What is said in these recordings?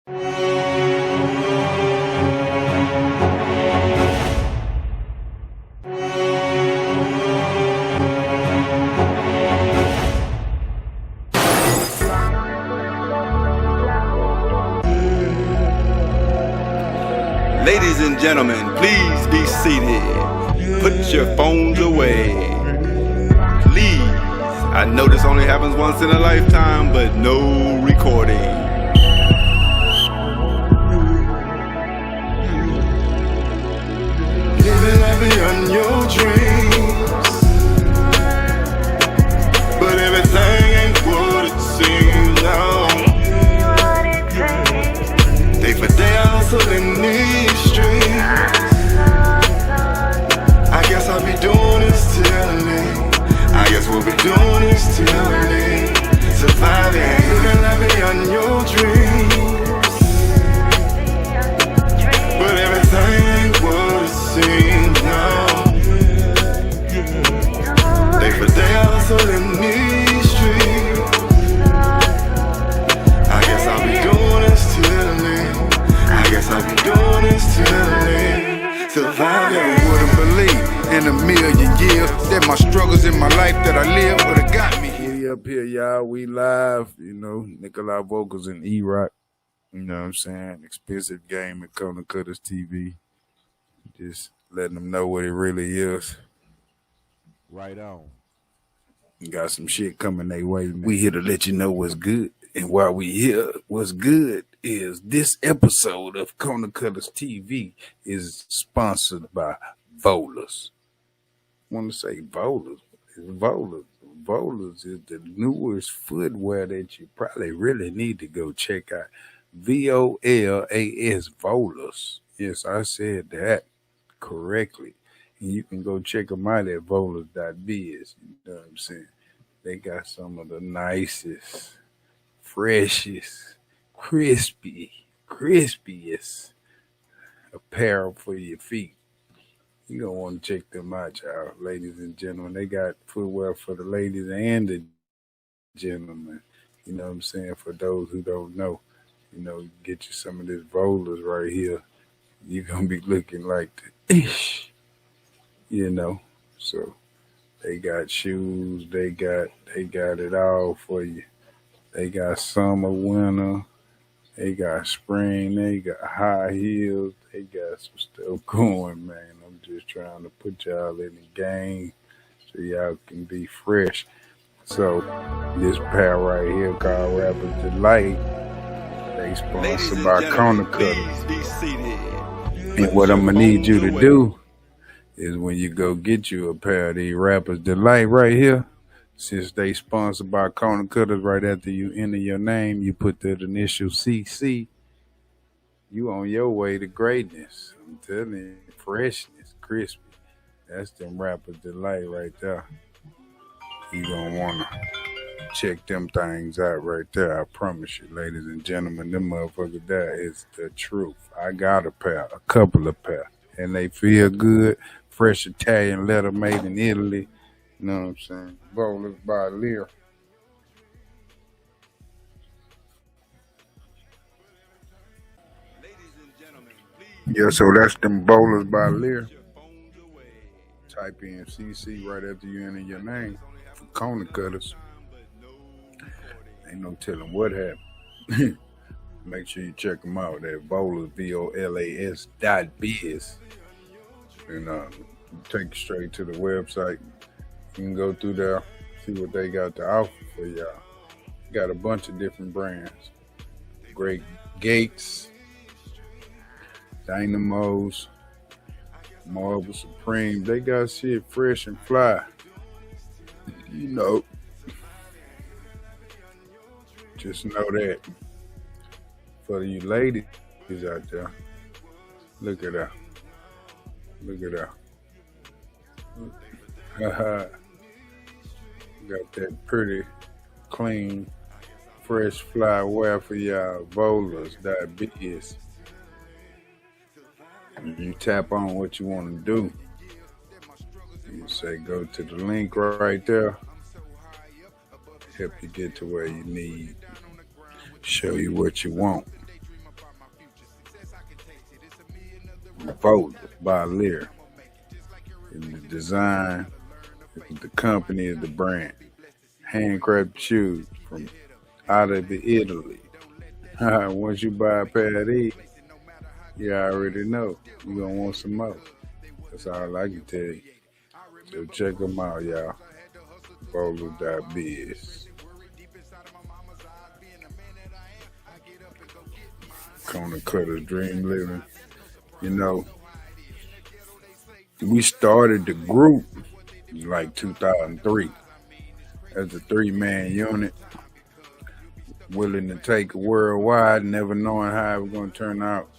Ladies and gentlemen, please be seated. Put your phones away. Please. I know this only happens once in a lifetime, but no recording. Living life beyond your dreams, but everything ain't what it seems now. Day for day I hustle in these streets. I guess I'll be doing this till I leave. I guess we'll be doing this till I leave. Surviving, living life beyond your dreams, but everything ain't what it seems now. Day for day I hustle in these streets. I guess I'll be doing this till I leave. I guess I'll be doing this till I leave. Surviving. Wouldn't believe in a million years that my struggles in my life that I live would have got me here. Up here, y'all, we live, Nikolai Vocals and E-Rock, you know what I'm saying? Expensive game at Cuttaz TV. Just letting them know what it really is. Right on. Got some shit coming their way. We here to let you know what's good. And while we here, what's good is this episode of Cuttaz TV is sponsored by VOLAS. I want to say VOLAS. It's VOLAS. VOLAS is the newest footwear that you probably really need to go check out. VOLAS, VOLAS. Yes, I said that correctly. And you can go check them out at VOLAS.BIZ. You know what I'm saying? They got some of the nicest, freshest, crispiest apparel for your feet. You don't want to check them out, y'all, ladies and gentlemen. They got footwear for the ladies and the gentlemen. You know what I'm saying? For those who don't know, get you some of this VOLAS right here. You're going to be looking like the ish, So they got shoes. They got it all for you. They got summer, winter. They got spring. They got high heels. They got some stuff going, man. I'm just trying to put y'all in the game so y'all can be fresh. So this pair right here called Rapper's Delight, they sponsored by Klondike. And what I'm gonna need you to do is when you go get you a pair of these Rapper's Delight right here, since they sponsored by Cuttaz, right after you enter your name, you put the initial CC, you on your way to greatness. I'm telling you, freshness, crispy. That's them Rapper's Delight right there. You gonna wanna check them things out right there. I promise you, ladies and gentlemen, them motherfuckers there is the truth. I got a couple of pair, and they feel good. Fresh Italian leather made in Italy. You know what I'm saying? VOLAS.BIZ. Yeah, so that's them VOLAS.BIZ. Type in CC right after you enter your name for Cuttaz. Ain't no telling what happened. Make sure you check them out at VOLAS, VOLAS.BIZ. And take you straight to the website. You can go through there, see what they got to offer for y'all. Got a bunch of different brands. Great Gates, Dynamos, Marble Supreme. They got shit fresh and fly. Just know that. For you ladies out there, look at that. Look at that. Got that pretty, clean, fresh fly wear for y'all. VOLAS.BIZ. You tap on what you want to do. You say go to the link right there. Help you get to where you need. Show you what you want. Volas by Lear. And the design, the company is the brand. Handcrafted shoes from out of Italy. Once you buy a pair of these, you already know you're going to want some more. That's all I can tell you. So check them out, y'all. VOLAS.BIZ. Cuttaz Dream Living. You know, we started the group in like 2003 as a 3-man unit, willing to take it worldwide, never knowing how it was going to turn out.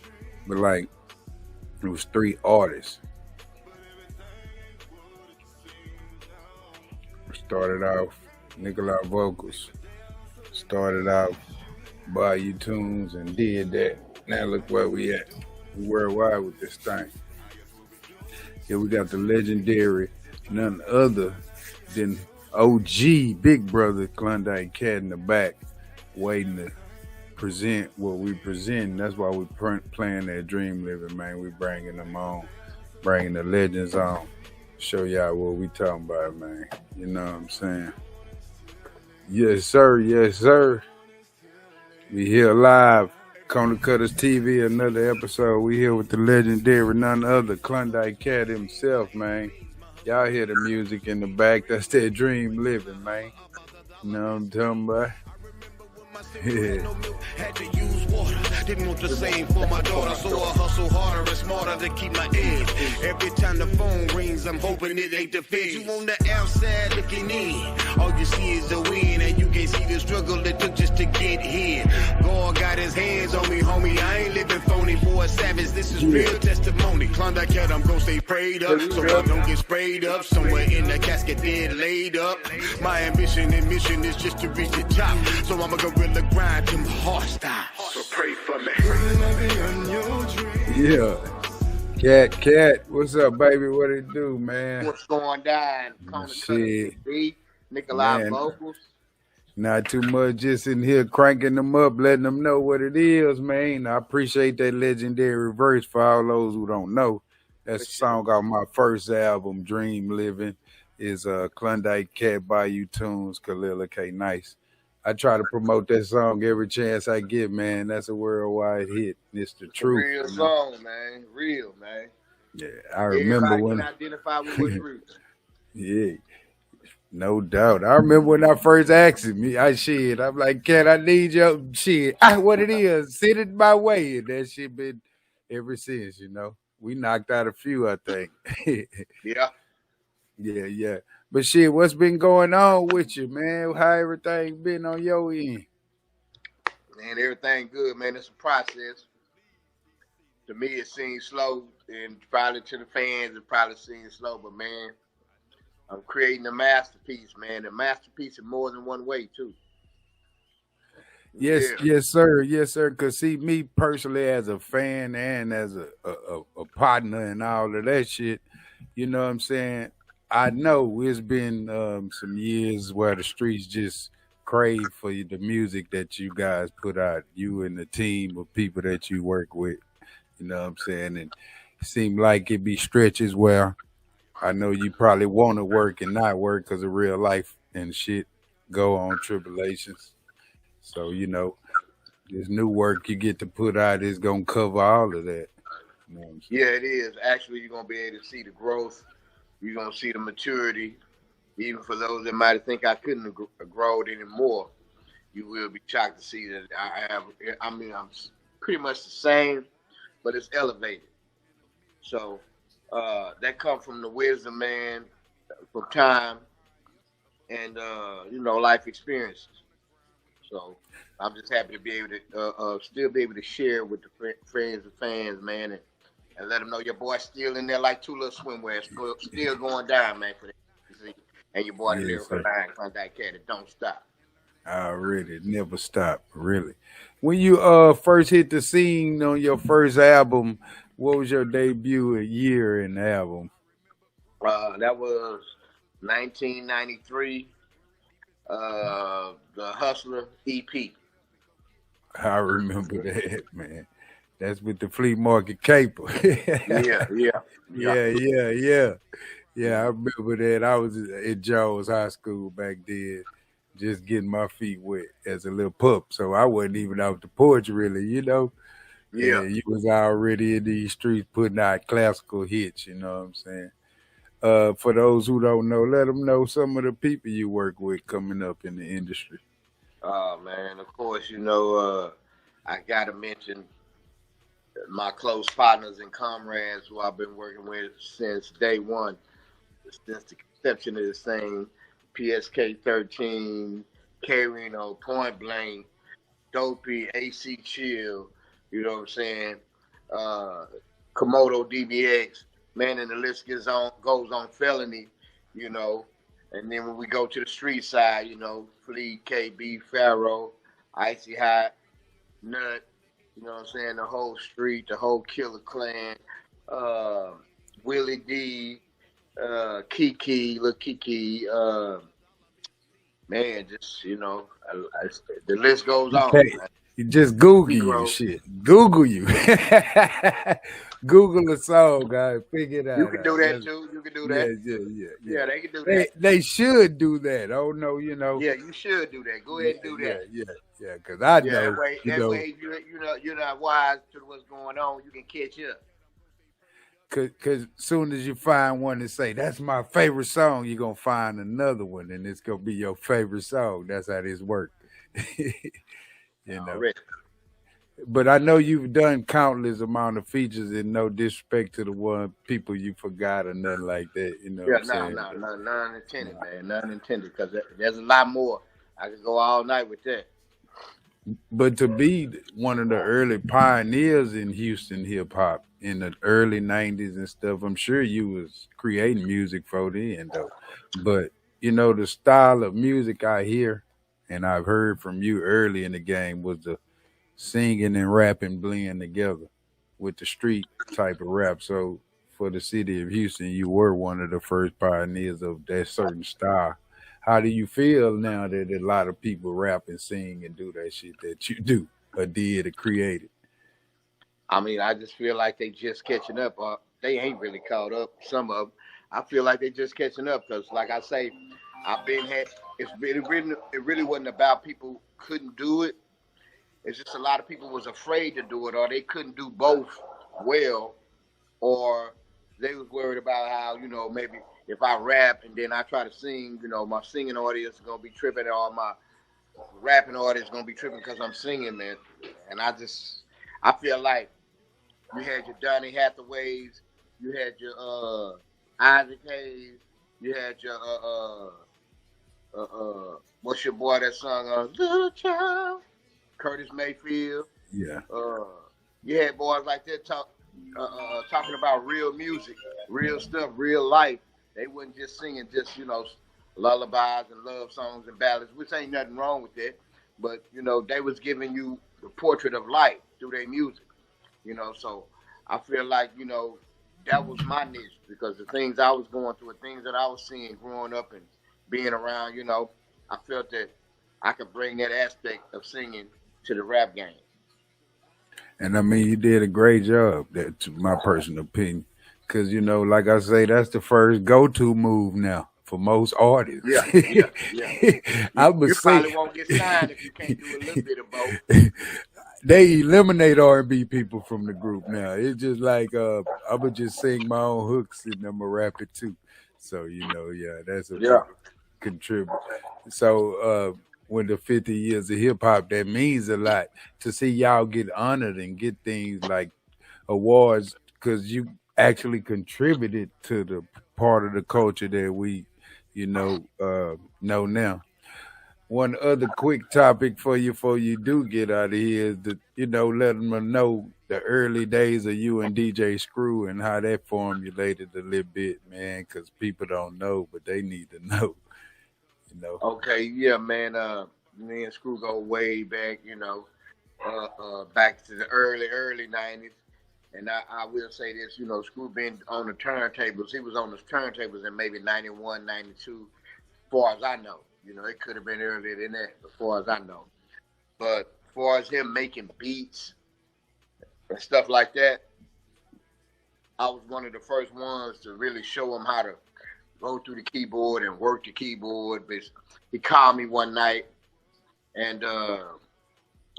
But like, it was 3 artists. Started off Nikolai vocals. Started off Bayou Tunes and did that. Now look where we at. We worldwide with this thing. Here we got the legendary, none other than OG Big Brother Klondike Cat in the back, waiting to present what we present. That's why we playing that Dream Living, man. We bringing them on, bringing the legends on. Show y'all what we talking about, man. You know what I'm saying? Yes, sir. Yes, sir. We here live. Cuttaz TV, another episode. We here with the legendary, none other, Klondike Cat himself, man. Y'all hear the music in the back. That's that Dream Living, man. You know what I'm talking about? Yeah. Had to use water, didn't want the same for my daughter, so I hustle harder and smarter to keep my edge. Every time the phone rings, I'm hoping it ain't the feds. You on the outside looking in, all you see is the wind, and you can't see the struggle it took just to get here. God got his hands on me, homie. I ain't living phony for a savage. This is real testimony. Klondike Cat, I'm gonna stay prayed up, so I don't get sprayed up. Somewhere in the casket, dead laid up. My ambition and mission is just to reach the top, so I'm a gorilla grind till my heart stops. So pray for me. Yeah. Cat, what's up, baby? What it do, man? What's going down? Shit. Nikolai vocals. Not too much, just in here cranking them up, letting them know what it is, man. I appreciate that legendary verse for all those who don't know. That's a song off my first album, Dream Living. Is Klondike Cat Bayou Tunes, Kalila K Nice. I try to promote that song every chance I get, man. That's a worldwide hit. It's the truth. Real song, man. Real, man. Yeah, I remember Everybody when can identify with what's real. Yeah, no doubt. I remember when I first asked him, I'm like, Cat, I need your shit. What it is, send it my way. And that shit been ever since, you know. We knocked out a few, I think. Yeah. Yeah. But shit, what's been going on with you, man? How everything been on your end? Man, everything good, man. It's a process. To me, it seems slow, and probably to the fans, it probably seems slow. But man, I'm creating a masterpiece, man. A masterpiece in more than one way, too. Yes, sir. Because see, me personally as a fan and as a partner and all of that shit, you know what I'm saying? I know it's been some years where the streets just crave for the music that you guys put out, you and the team of people that you work with. You know what I'm saying? And it seemed like it be stretches where I know you probably want to work and not work because of real life and shit go on tribulations. So, you know, this new work you get to put out is going to cover all of that. You know yeah, it is. Actually, you're going to be able to see the growth. You're going to see the maturity. Even for those that might think I couldn't have grown anymore, you will be shocked to see that I'm pretty much the same, but it's elevated. So that comes from the wisdom, man, from time and, life experiences. So I'm just happy to be able to still be able to share with the friends and fans, man, and let them know your boy's still in there like two little swimwears, still going down, man, for the and your boy there for Klondike Cat, it don't stop. Really, never stop, really. When you first hit the scene on your first album, what was your debut year in the album? That was 1993. The Hustler EP. I remember that, man. That's with the flea market caper. Yeah, yeah, yeah. Yeah, I remember that. I was at Jones High School back then, just getting my feet wet as a little pup. So I wasn't even out the porch really. Yeah. And you was already in these streets putting out classical hits, you know what I'm saying? For those who don't know, let them know some of the people you work with coming up in the industry. Oh man, of course, I gotta mention my close partners and comrades who I've been working with since day one, since the conception of this thing. PSK 13, K-RINO, Point Blank, Dopey, AC Chill, you know what I'm saying? Uh, Komodo DBX, man, and the list goes on felony, you know. And then when we go to the street side, Flea, KB, Pharaoh, Icy Hot, Nut, you know what I'm saying? The whole street, the whole Killer Clan, uh, Willie D, Kiki, Lil Kiki, man, just, the list goes on. Okay. You just Google you Hero. shit. Google you. Google a song, guys. Figure it out. You can do that too. You can do that. Yeah. Yeah, they can do that. They should do that. Oh no, Yeah, you should do that. Go ahead and do that. Yeah. Because I Yeah, know, that way you're not wise to what's going on. You can catch up. Cause soon as you find one and say that's my favorite song, you're gonna find another one, and it's gonna be your favorite song. That's how this works. Already. But I know you've done countless amount of features, and no disrespect to the one people you forgot or nothing like that. You know Yeah, what I'm saying? no, none intended, man. None intended. Because there's a lot more. I could go all night with that. But to be one of the early pioneers in Houston hip hop in the early '90s and stuff, I'm sure you was creating music for then though. But the style of music I hear and I've heard from you early in the game was the singing and rapping blend together with the street type of rap. So for the city of Houston, you were one of the first pioneers of that certain style. How do you feel now that a lot of people rap and sing and do that shit that you do or did or created? I mean, I just feel like they just catching up. They ain't really caught up. Some of them. I feel like they just catching up because, like I say, it really wasn't about people couldn't do it. It's just a lot of people was afraid to do it, or they couldn't do both well, or they was worried about how maybe if I rap and then I try to sing, my singing audience is gonna be tripping, or my rapping audience is gonna be tripping because I'm singing, man. And I feel like you had your Donny Hathaways, you had your Isaac Hayes, you had your what's your boy that sung Little Child? Curtis Mayfield. Yeah. You had boys like that talking about real music, real stuff, real life. They wasn't just singing lullabies and love songs and ballads, which ain't nothing wrong with that. But they was giving you the portrait of life through their music. So I feel like that was my niche because the things I was going through, the things that I was seeing growing up and being around, I felt that I could bring that aspect of singing to the rap game. And I mean, you did a great job. That's my personal opinion. Because, like I say, that's the first go-to move now for most artists. Yeah. You probably won't get signed if you can't do a little bit of both. They eliminate R&B people from the group now. It's just like I would just sing my own hooks and I'm a rap it too. So that's a contribute. So when the 50 years of hip hop, that means a lot to see y'all get honored and get things like awards because you actually contributed to the part of the culture that we know now. One other quick topic for you before you do get out of here is that, letting them know the early days of you and DJ Screw and how that formulated a little bit, man, because people don't know, but they need to know, Okay, yeah, man. Me and Screw go way back, back to the early 90s. And I will say this, Screw been on the turntables. He was on the turntables in maybe 91, 92, as far as I know. It could have been earlier than that, as far as I know. But as far as him making beats, and stuff like that, I was one of the first ones to really show him how to go through the keyboard and work the keyboard. But he called me one night and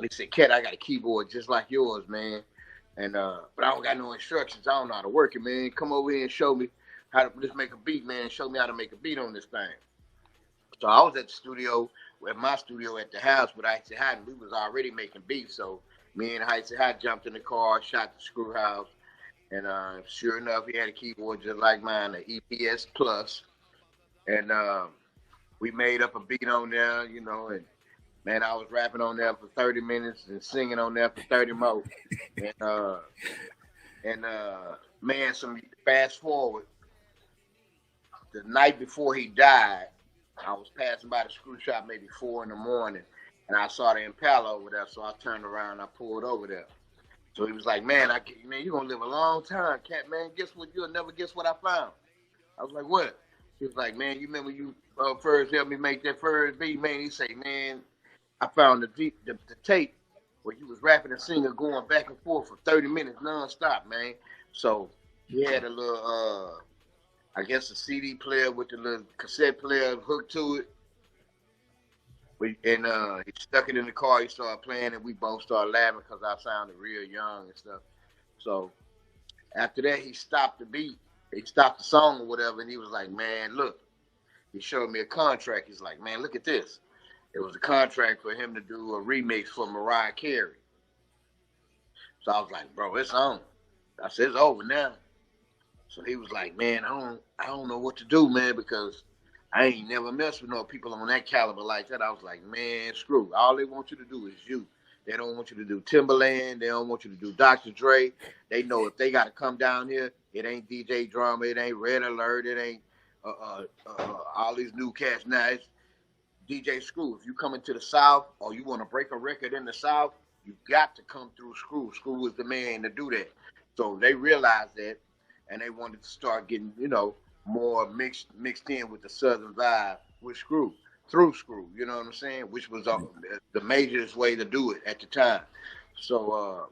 he said, "Cat, I got a keyboard just like yours, man. And but I don't got no instructions. I don't know how to work it, man. Come over here and show me how to just make a beat, man. Show me how to make a beat on this thing." So I was at the studio, at my studio at the house with Icy Hot, and we was already making beats. So me and Icy Hot jumped in the car, shot the screw house, and sure enough, he had a keyboard just like mine, the EPS Plus, and we made up a beat on there, you know, and man, I was rapping on there for 30 minutes and singing on there for 30 more, and man, some fast forward, the night before he died, I was passing by the screw shop maybe 4 in the morning, and I saw the Impala over there, so I turned around and I pulled over there. So he was like, "Man, man, you're gonna live a long time, Cat, man. Guess what? You'll never guess what I found." I was like, "What?" He was like, "Man, you remember you first helped me make that first beat, man?" He say, "Man, I found the tape where you was rapping and singing, going back and forth for 30 minutes nonstop, man." So he had a little, I guess, a CD player with the little cassette player hooked to it. And he stuck it in the car. He started playing, and we both started laughing because I sounded real young and stuff. So after that, he stopped the beat. He stopped the song or whatever, and he was like, "Man, look." He showed me a contract. He's like, "Man, look at this." It was a contract for him to do a remix for Mariah Carey. So I was like, "Bro, it's on." I said, "It's over now." So he was like, "Man, I don't know what to do, man, because I ain't never messed with no people on that caliber like that." I was like, "Man, screw. All they want you to do is you. They don't want you to do Timberland. They don't want you to do Dr. Dre. They know if they got to come down here, it ain't DJ Drama, it ain't Red Alert, it ain't all these new cats. Now it's DJ Screw. If you come into the South or you want to break a record in the South, you got to come through Screw. Screw is the man to do that." So they realized that, and they wanted to start getting, you know, more mixed in with the Southern vibe with Screw, through Screw. You know what I'm saying? Which was the majorest way to do it at the time. So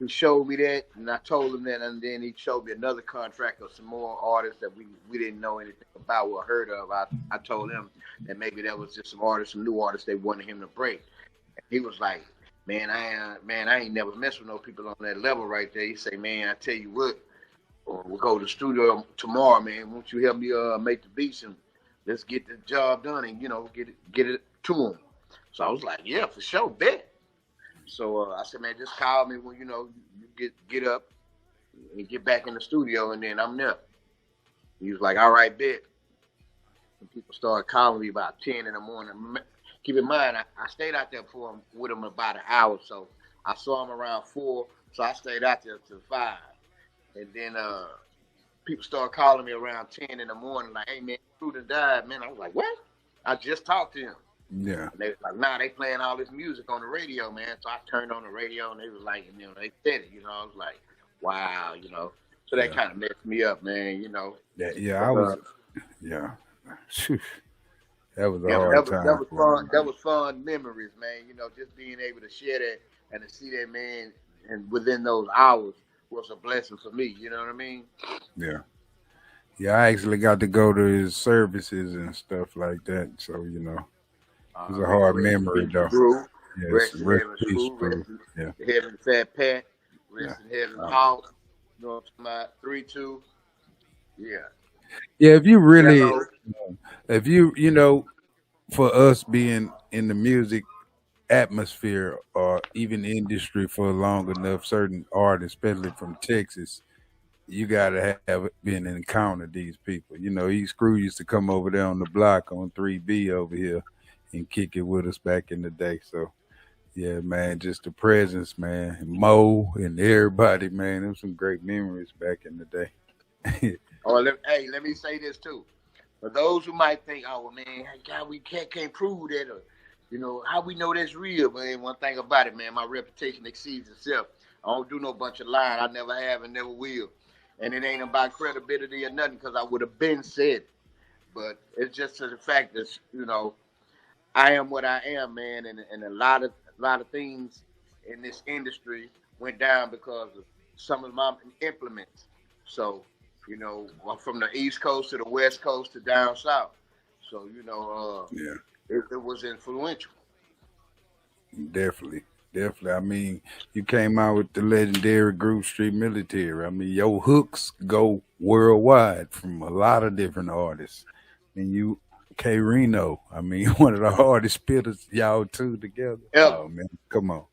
he showed me that, and I told him that, and then he showed me another contract of some more artists that we didn't know anything about or heard of. I told him that maybe that was just some artists, some new artists they wanted him to break. And he was like, "Man, I ain't never messed with no people on that level right there." He say, "Man, I tell you what, we'll go to the studio tomorrow, man. Won't you help me make the beats and let's get the job done and, you know, get it to him." So I was like, "Yeah, for sure, bet." So I said, "Man, just call me when, you know, you get up and get back in the studio, and then I'm there." He was like, "All right, bet." And people started calling me about 10 in the morning. Keep in mind, I stayed out there with him about an hour, so I saw him around 4, so I stayed out there till 5. And then people started calling me around 10 in the morning, like, "Hey, man, Screw done died, man." I was like, "What?" I just talked to him. Yeah. And they was like, "Nah, they playing all this music on the radio, man." So I turned on the radio, and they was like, you know, they said it, you know. I was like, wow, you know. So that kind of messed me up, man, you know. Yeah, I was. Yeah. That was a hard time. That was fun. That was fun memories, man. You know, just being able to share that and to see that man, and within those hours was a blessing for me. You know what I mean? Yeah. Yeah, I actually got to go to his services and stuff like that. So, you know, it was a hard memory, though. Screw. Yes, Rest in heaven, peace, Screw. Rest yeah. in heaven, Fat Pat. Rest in heaven, Hawk. You know what I'm talking about? 3-2. Yeah. Yeah, if you really, if you know, for us being in the music atmosphere or even industry for long enough, certain artists, especially from Texas, you gotta have been encountered these people. You know, Screw used to come over there on the block on 3B over here and kick it with us back in the day. So yeah, man, just the presence, man. And Mo and everybody, man. There was some great memories back in the day. Let me say this too. For those who might think, "Oh, well, man, God, we can't prove that," or, you know, how we know that's real, man. One thing about it, man, my reputation exceeds itself. I don't do no bunch of lying. I never have and never will. And it ain't about credibility or nothing, because I would have been said. But it's just to the fact that, you know, I am what I am, man, and a lot of things in this industry went down because of some of my implements. So, you know, from the East Coast to the West Coast to down south. So, you know, Yeah, it was influential. definitely. Definitely. I mean, you came out with the legendary group Street Military. I mean, your hooks go worldwide from a lot of different artists. And you, K-RINO, I mean, one of the hardest spitters, y'all two together. Ever. Oh, man, come on.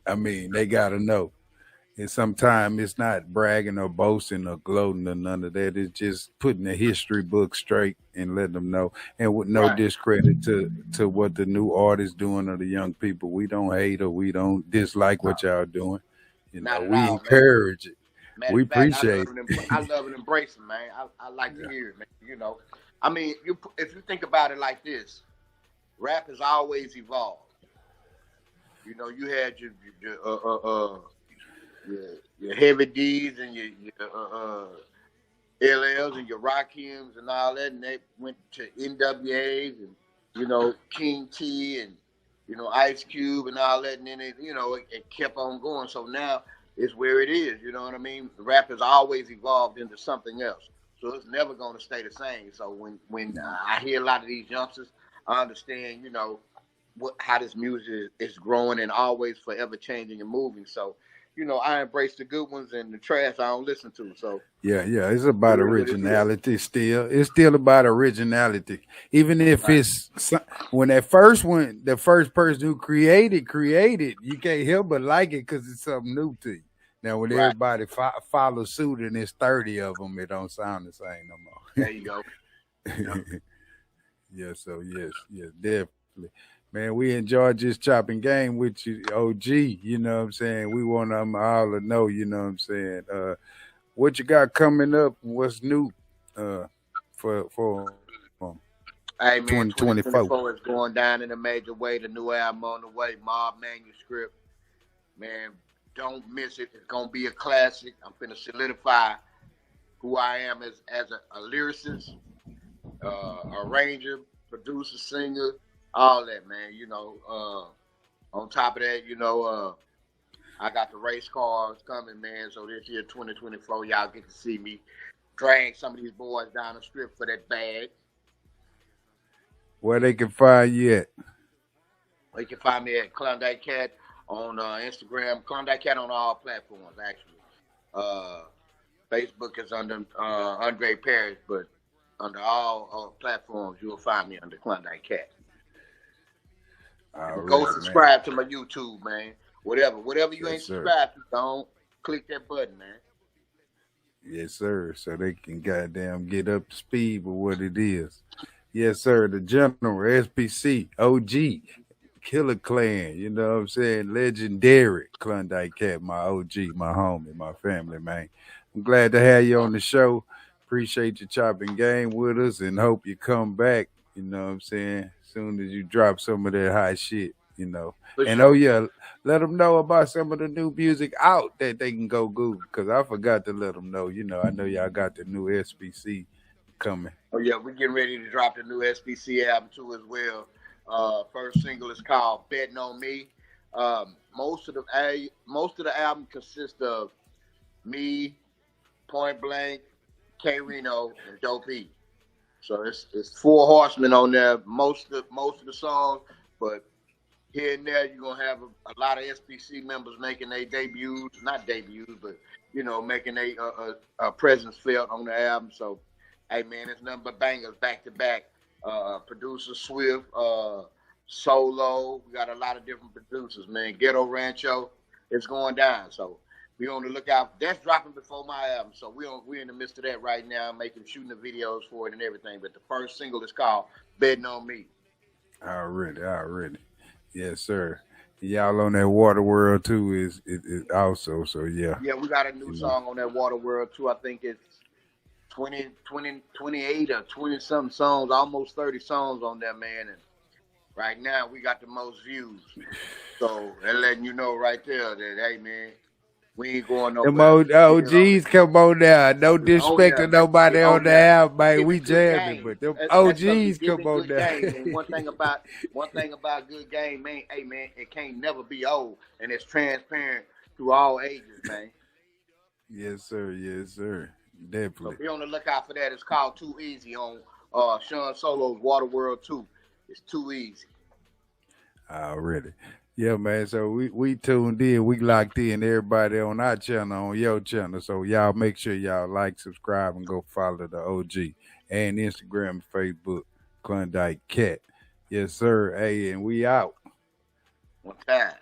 I mean, they got to know. And sometimes it's not bragging or boasting or gloating or none of that. It's just putting the history book straight and letting them know. And with no Right. discredit to what the new artists doing or the young people. We don't hate or we don't dislike what y'all doing. You Not know, at we all, man. encourage it. Matter We of fact, appreciate I it. love and embrace them, man. I like to Yeah. hear it, man. You know, I mean, if you think about it like this, rap has always evolved. You know, you had your heavy D's and your LLs and your Rakims and all that, and they went to NWAs and you know King T and you know Ice Cube and all that, and then it kept on going. So now it's where it is. You know what I mean? The rap has always evolved into something else, so it's never going to stay the same. So when I hear a lot of these youngsters, I understand how this music is growing and always forever changing and moving. So you know, I embrace the good ones and the trash I don't listen to. So Yeah, yeah, it's it about is what it is. originality still. It's still about originality. Even if Right. when that first one, the first person who created, you can't help but like it because it's something new to you. Now, when Right. everybody follows suit and it's 30 of them, it don't sound the same no There you go. Yeah. more. Yeah, so yes, definitely. Man, we enjoyed just chopping game with you, OG. You know what I'm saying? We want them all to know, you know what I'm saying? What you got coming up? What's new for Hey man, 2024? 2024 is going down in a major way. The new album on the way, Mob Manuscript. Man, don't miss it. It's gonna be a classic. I'm finna solidify who I am as a lyricist, arranger, producer, singer, all that, man. You know, on top of that, I got the race cars coming, man. So this year, 2024, y'all get to see me drag some of these boys down the strip for that bag. Where they can find you at? You can find me at Klondike Cat on Instagram. Klondike Cat on all platforms, actually. Uh, Facebook is under Andre Parrish, but under all platforms, you'll find me under Klondike Cat. All Go right, man. subscribe to my YouTube, man. Whatever you ain't Yes, sir. subscribed to, don't click that button, man. Yes, sir. So they can goddamn get up to speed with what it is. Yes, sir. The General, SPC, OG, Killer Clan, you know what I'm saying? Legendary Klondike Cat, my OG, my homie, my family, man. I'm glad to have you on the show. Appreciate you chopping game with us and hope you come back, you know what I'm saying? Soon as you drop some of that hot shit, you know. For And sure. oh yeah, let them know about some of the new music out that they can go Google because I forgot to let them know. You know, I know y'all got the new SPC coming. Oh yeah, we're getting ready to drop the new SBC album too as well. First single is called "Betting on Me." Most of the album consists of me, Point Blank, K-RINO, and Dope E. So it's four horsemen on there. Most of the songs, but here and there you're gonna have a lot of SBC members making their debuts, not debuts, but making a presence felt on the album. So, hey man, it's nothing but bangers back to back. Producer Swift, Solo. We got a lot of different producers, man. Ghetto Rancho, it's going down. So we on the lookout. That's dropping before my album. So we're in the midst of that right now, shooting the videos for it and everything. But the first single is called "Betting on Me." Already. Yes, sir. Y'all on that Water World too is also, so yeah. Yeah, we got a new song on that Water World too. I think it's 28 or 20 something songs, almost 30 songs on there, man. And right now we got the most views. So they're letting you know right there that, hey man, We ain't going Them nowhere. OGs come on now. No Oh yeah, disrespect to man. nobody Oh on the yeah. app, man. Giving We good jamming, game. but them That's because we OGs come giving on good now. game. And one thing about good game, man. Hey man, it can't never be old, and it's transparent through all ages, man. Yes, sir. Yes, sir. So Definitely. be on the lookout for that. It's called Too Easy on Sean Solo's Water World 2. It's too easy. Already. Yeah, man. So we tuned in. We locked in. Everybody on our channel, on your channel. So y'all make sure y'all like, subscribe, and go follow the OG and Instagram and Facebook, Klondike Cat. Yes, sir. Hey, and we out. One time.